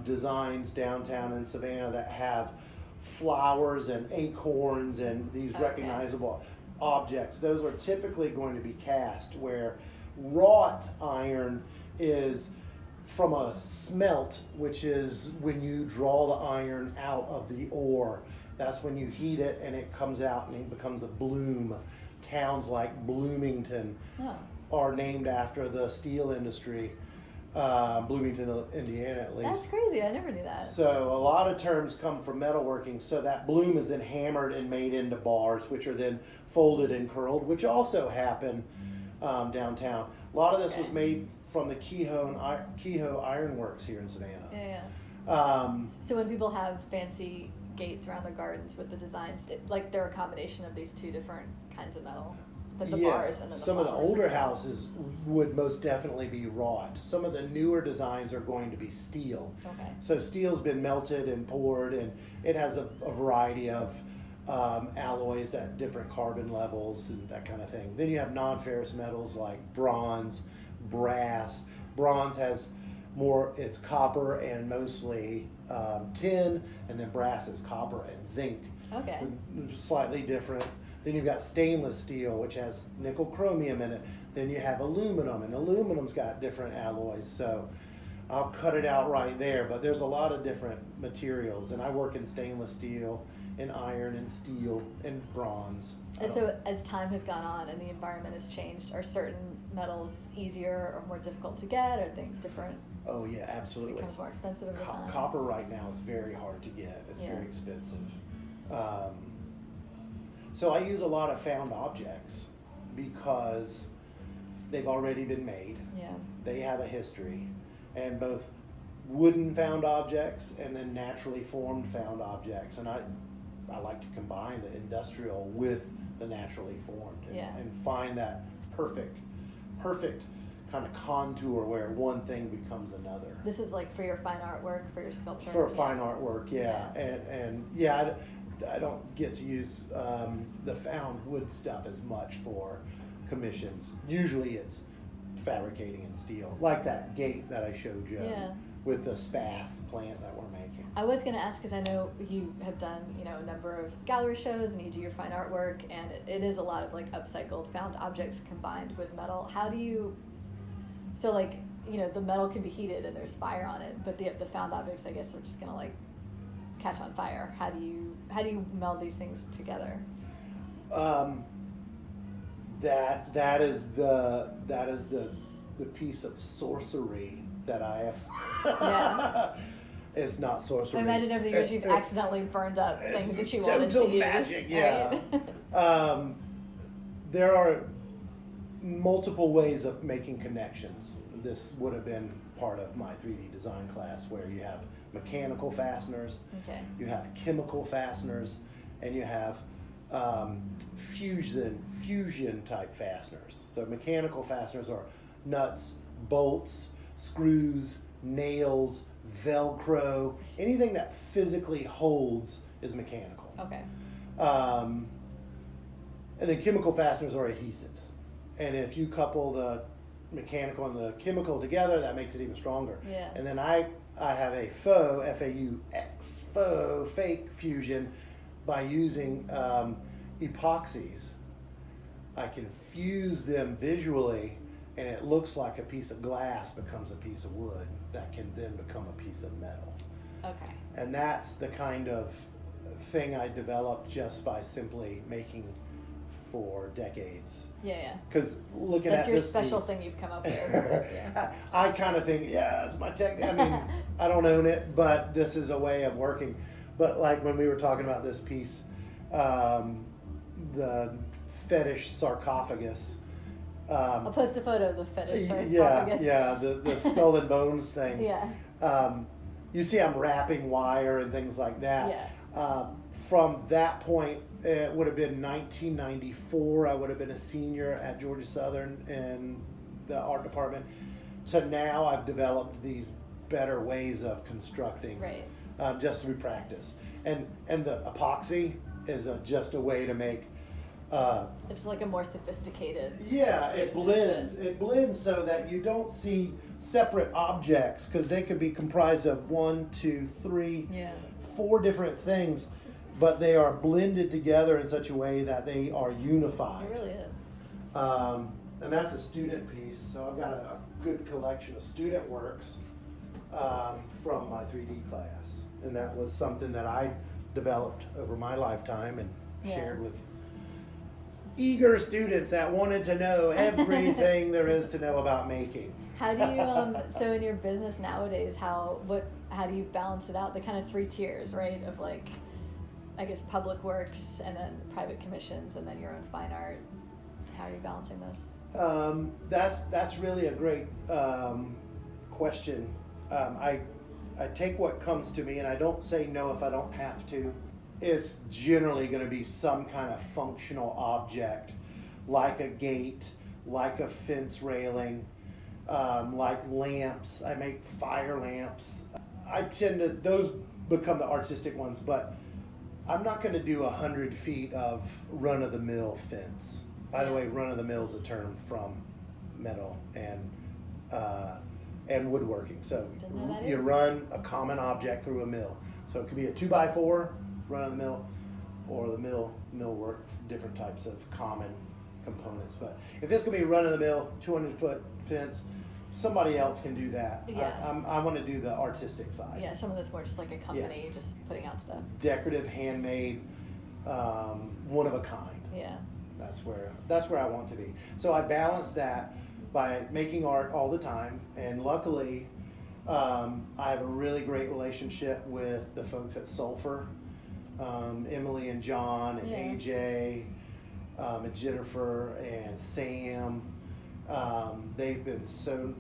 designs downtown in Savannah that have flowers and acorns and these recognizable objects. Those are typically going to be cast, where wrought iron is from a smelt, which is when you draw the iron out of the ore. That's when you heat it and it comes out and it becomes a bloom. Towns like Bloomington are named after the steel industry. Bloomington, Indiana at least. That's crazy. I never knew that. So a lot of terms come from metalworking. So that bloom is then hammered and made into bars, which are then folded and curled, which also happen downtown. A lot of this was made from the Kehoe Iron Works here in Savannah. Yeah. So when people have fancy gates around their gardens with the designs, like they're a combination of these two different kinds of metal, but the bars and then the some flowers. of the older houses would most definitely be wrought. Some of the newer designs are going to be steel. Okay. So steel's been melted and poured, and it has a variety of alloys at different carbon levels and that kind of thing. Then you have non-ferrous metals like bronze, brass. Bronze has more, it's copper and mostly tin, and then brass is copper and zinc. Okay. Slightly different. Then you've got stainless steel, which has nickel chromium in it. Then you have aluminum, and aluminum's got different alloys. So I'll cut it out right there, but there's a lot of different materials, and I work in stainless steel, in iron, and steel, and bronze. And so as time has gone on and the environment has changed, are certain metals easier or more difficult to get, or think different? Oh yeah, absolutely. Becomes more expensive over time. Copper right now is very hard to get. It's very expensive. So I use a lot of found objects because they've already been made. Yeah. They have a history, and both wooden found objects and then naturally formed found objects. And I like to combine the industrial with the naturally formed and find that perfect kind of contour where one thing becomes another. This is like for your fine artwork, for your sculpture? For fine artwork, yeah. And I don't get to use the found wood stuff as much for commissions. Usually it's fabricating in steel, like that gate that I showed you with the spath plant that we're making. I was going to ask, because I know you have done, a number of gallery shows and you do your fine artwork, and it is a lot of like upcycled found objects combined with metal. How do you, so like, the metal can be heated and there's fire on it, but the found objects, I guess, are just going to like catch on fire. How do you meld these things together? That is the piece of sorcery that I have. Yeah. It's not sorcery. I imagine over the years you've accidentally burned up things that you wanted to use. Magic, yeah. Right? There are multiple ways of making connections. This would have been part of my 3D design class, where you have mechanical fasteners, you have chemical fasteners, and you have fusion type fasteners. So mechanical fasteners are nuts, bolts, screws, nails, Velcro, anything that physically holds is mechanical. Okay. And then chemical fasteners are adhesives. And if you couple the mechanical and the chemical together, that makes it even stronger. Yeah. And then I have a faux, F-A-U-X, faux, fake fusion by using epoxies. I can fuse them visually, and it looks like a piece of glass becomes a piece of wood that can then become a piece of metal. Okay. And that's the kind of thing I developed just by simply making for decades. Yeah. Because looking That's at your this special piece, thing you've come up with. Yeah. I kind of think, it's my technique. I mean, I don't own it, but this is a way of working. But like when we were talking about this piece, the fetish sarcophagus. I'll post a photo of the fetish sarcophagus. Yeah, the skull and bones thing. Yeah. You see I'm wrapping wire and things like that. Yeah. From that point, it would have been 1994. I would have been a senior at Georgia Southern in the art department. To now, I've developed these better ways of constructing, just through practice. And the epoxy is just a way to make. It's like a more sophisticated. Yeah, it blends. It blends so that you don't see separate objects, because they could be comprised of 1, 2, 3, 4 different things, but they are blended together in such a way that they are unified. It really is. And that's a student piece, so I've got a good collection of student works from my 3D class, and that was something that I developed over my lifetime and shared with eager students that wanted to know everything there is to know about making. How do you so in your business nowadays, how do you balance it out? The kind of 3 tiers, right? Of like, I guess public works and then private commissions and then your own fine art. How are you balancing this? That's really a great question. I take what comes to me, and I don't say no if I don't have to. It's generally going to be some kind of functional object, like a gate, like a fence railing, like lamps. I make fire lamps. Those become the artistic ones, but I'm not going to do 100 feet of run-of-the-mill fence. By the way, run-of-the-mill is a term from metal and woodworking. So you run a common object through a mill. So it could be a 2x4, run-of-the-mill, or the millwork, different types of common components. But if it's going to be run-of-the-mill, 200-foot fence, somebody else can do that. Yeah. I want to do the artistic side. Yeah, some of this more just like a company just putting out stuff. Decorative, handmade, one of a kind. Yeah. That's where I want to be. So I balance that by making art all the time, and luckily I have a really great relationship with the folks at Sulphur, Emily and John and AJ, and Jennifer and Sam. They've been so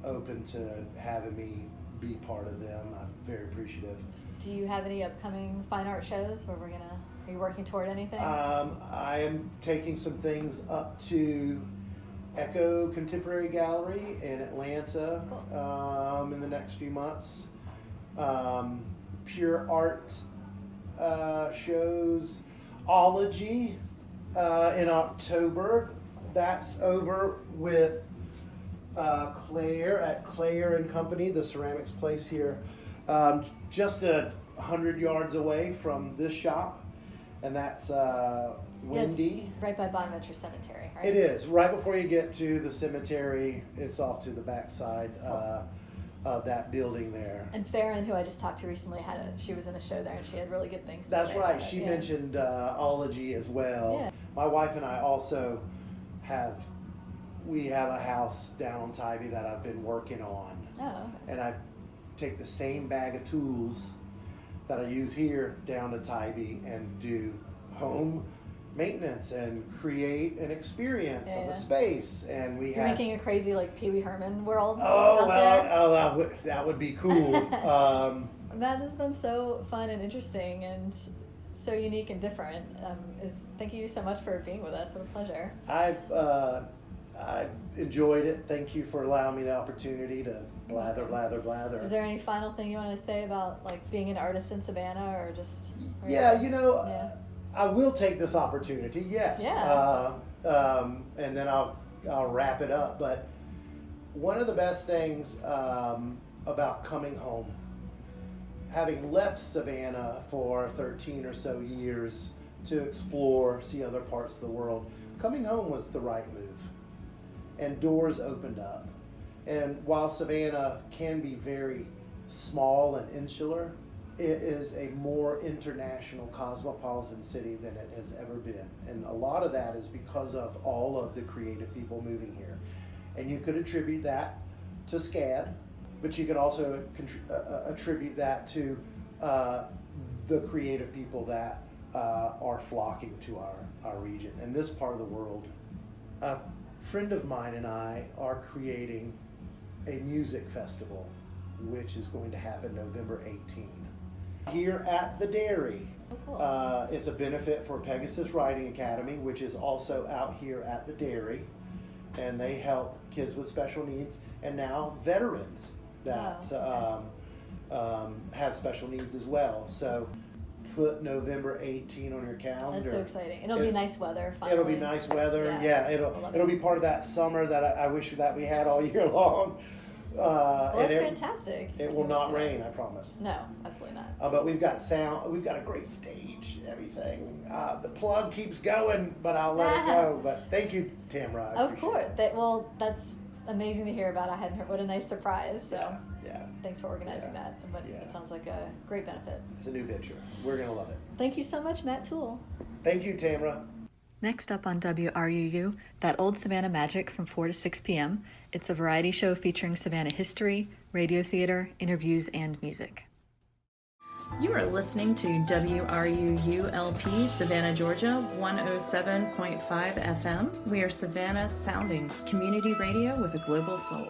open to having me be part of them. I'm very appreciative. Do you have any upcoming fine art shows where are you working toward anything? I am taking some things up to Echo Contemporary Gallery in Atlanta. Cool. In the next few months. Pure art shows, Ology in October. That's over with Claire at Claire and Company, the ceramics place here, just 100 yards away from this shop, and that's Wendy. Yes, right by Bonaventure Cemetery, right? It is right before you get to the cemetery. It's off to the backside of that building there. And Farron, who I just talked to recently, she was in a show there, and she had really good things to say. That's right. About She it. mentioned Ology as well. Yeah. My wife and I also have a house down on Tybee that I've been working on. Oh, okay. And I take the same bag of tools that I use here down to Tybee and do home maintenance and create an experience of the space. And You're making a crazy like Pee Wee Herman world. That would be cool. That has been so fun and interesting and so unique and different. Thank you so much for being with us. What a pleasure. I've enjoyed it. Thank you for allowing me the opportunity to blather. Is there any final thing you want to say about like being an artist in Savannah or just? I will take this opportunity. Yes. Yeah. And then I'll wrap it up. But one of the best things about coming home, having left Savannah for 13 or so years to explore, see other parts of the world, coming home was the right move. And doors opened up. And while Savannah can be very small and insular, it is a more international cosmopolitan city than it has ever been. And a lot of that is because of all of the creative people moving here. And you could attribute that to SCAD, but you could also attribute that to the creative people that are flocking to our region and this part of the world. A friend of mine and I are creating a music festival, which is going to happen November 18 here at the Dairy. Oh, cool. It's a benefit for Pegasus Writing Academy, which is also out here at the Dairy, and they help kids with special needs and now veterans that have special needs as well. So put November 18 on your calendar. That's so exciting. It'll be nice weather. Finally. It'll be nice weather. Yeah, It'll be part of that summer that I wish that we had all year long. That's fantastic. It will not rain, I promise. No, absolutely not. But we've got sound. We've got a great stage. Everything. The plug keeps going, but I'll let it go. But thank you, Tamara. Of course. That's amazing to hear about. I hadn't heard. What a nice surprise. So yeah. Thanks for organizing that. But it sounds like a great benefit. It's a new venture. We're gonna love it. Thank you so much, Matt Toole. Thank you, Tamara. Next up on WRUU, That Old Savannah Magic from 4 to 6 p.m. It's a variety show featuring Savannah history, radio theater, interviews, and music. You are listening to WRUU LP, Savannah, Georgia, 107.5 FM. We are Savannah Soundings, community radio with a global soul.